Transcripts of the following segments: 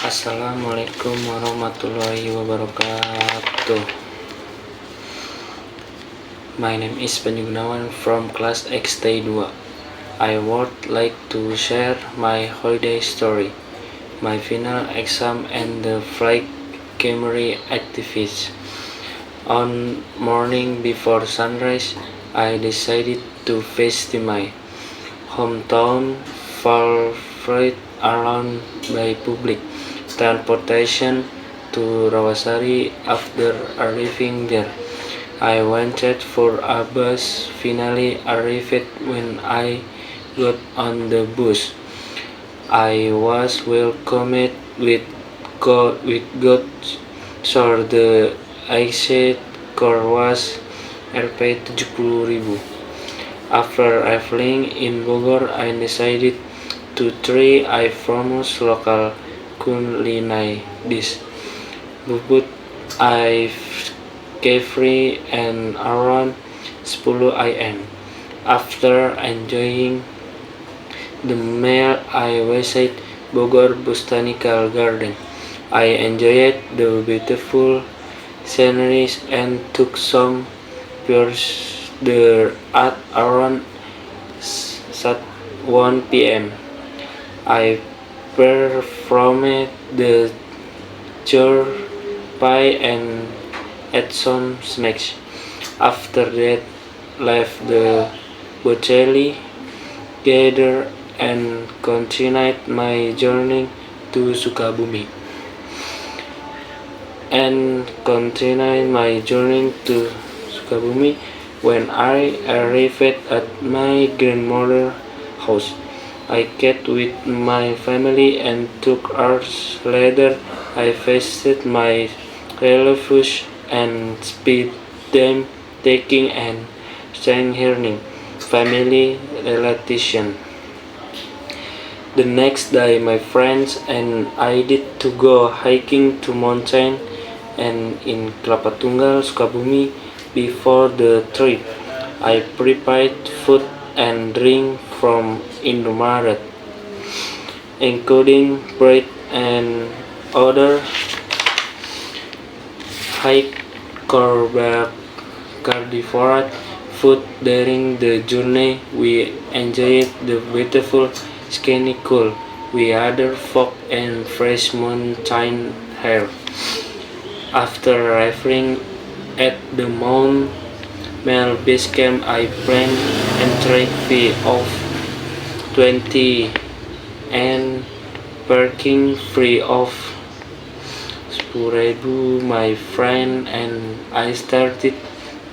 Assalamualaikum warahmatullahi wabarakatuh. My name is Panji Gunawan from class XT2. I would like to share my holiday story, my final exam and the flight camera activities. On morning before sunrise, I decided to visit my hometown flight around by public transportation to Rawasari. After arriving there, I waited for a bus. Finally arrived. When I got on the bus, I was welcomed with good so the exit core was Rp 70.000. After arriving in Bogor, I decided to try a famous local culinary dish, bubut. I free and around 10 am. After enjoying the meal, I visited Bogor Botanical Garden. I enjoyed the beautiful sceneries and took some pictures there at around 1 p.m. I performed the chur pie and ate some snacks. After that, left the Bocelli Gather and continued my journey to Sukabumi. When I arrived at my grandmother's house, I kept with my family and 2 hours later I visited my relatives and spent them taking and strengthening family relations. The next day, my friends and I did to go hiking to mountain and in Kelapa Tunggal, Sukabumi. Before the trip, I prepared food and drink from Indomaret, including bread and other high carnivore food. During the journey, we enjoyed the beautiful scenic cool. We had fog and fresh mountain air. After arriving at the Mount Mel base camp, I planned entry fee of 20 and parking free of 10.000. My friend and I started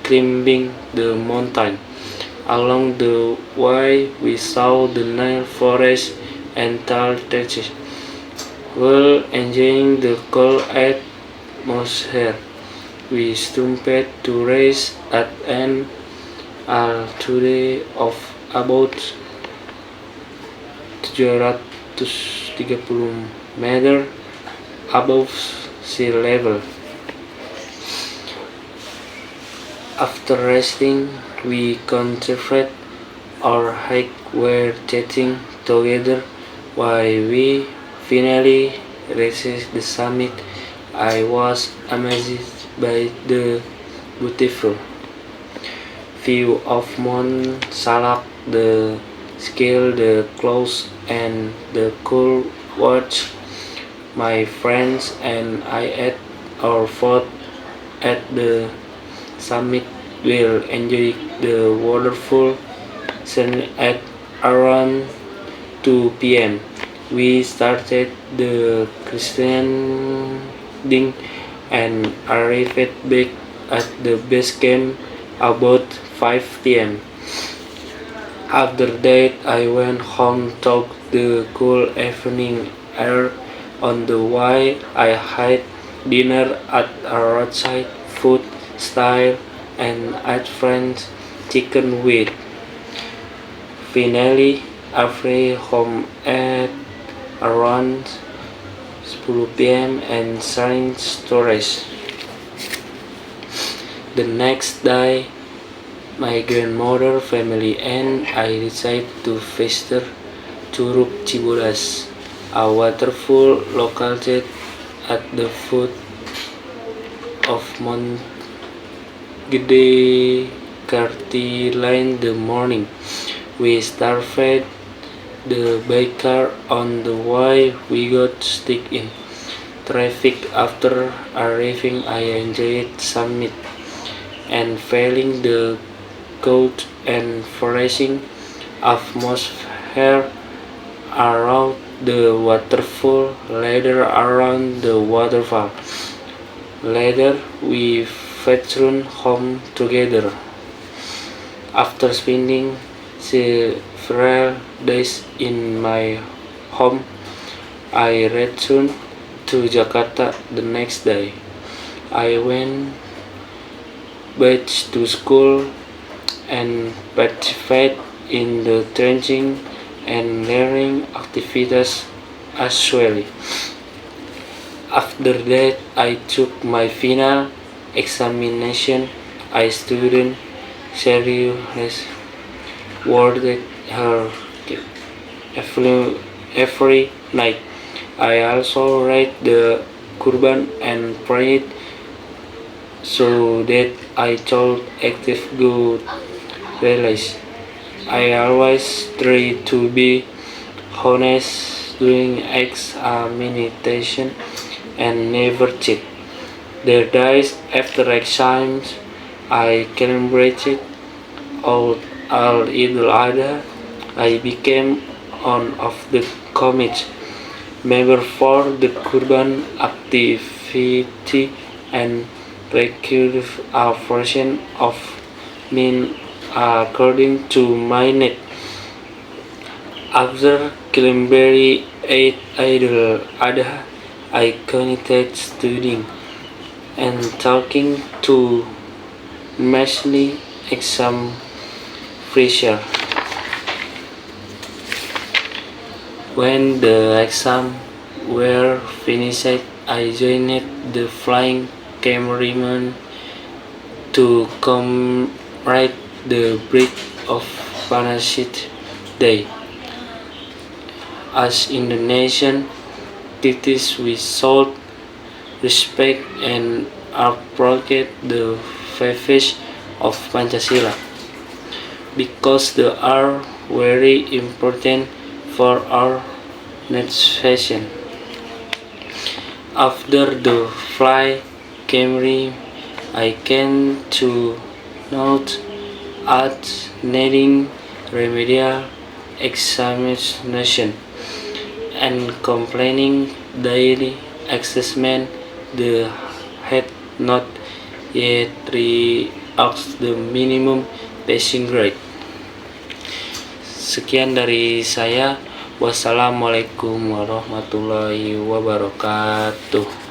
climbing the mountain. Along the way, we saw the Nile forest and tall trees, while enjoying the cool atmosphere. We stopped to rest at an altitude of about 730 meters above sea level. After resting, we continued our hike. Were chatting together while we finally reached the summit. I was amazed by the beautiful view of Mount Salak, the scale, the clouds, and the cool watch. My friends and I ate our food at the summit. Will enjoy the wonderful sun at around 2 p.m. We started the Christian ding and arrived back at the base camp about 5 p.m. After that, I went home, took the cool evening air. On the way, I had dinner at a roadside food style and ate French chicken with. Finally, after home at around 10 p.m. and signed storage. The next day, my grandmother, family, and I decided to visit Curug Cibodas. a waterfall located at the foot of Mount Gede Kartini the morning. We started the baker on the way. We got stuck in traffic after arriving. I enjoyed summit and feeling the cold and refreshing atmosphere around the waterfall. Later around the waterfall. Later we returned home together. After spending several days in my home, I returned to Jakarta the next day. I went back to school and participated in the teaching and learning activities as well. After that, I took my final examination. I studied seriously, worked hard every night. I also read the Quran and prayed so that I told active good realize. I always try to be honest during examination and never cheat. The days after exams, I celebrated Al Adha. I became one of the committee member for the Kurban activity and recorded a version of me according to my need. After celebrating Idul Adha, I continued studying and talking to mostly exam pressure. When the exams were finished, I joined the flying cameraman to commemorate the birth of Panasith Day. As Indonesian, cities we should respect and appreciate the values of Pancasila because they are very important for our nation. After the flight camera, I came to note at needing remedial examination and complaining daily assessment. The had not yet reached the minimum passing grade. Sekian dari saya. Wassalamualaikum warahmatullahi wabarakatuh.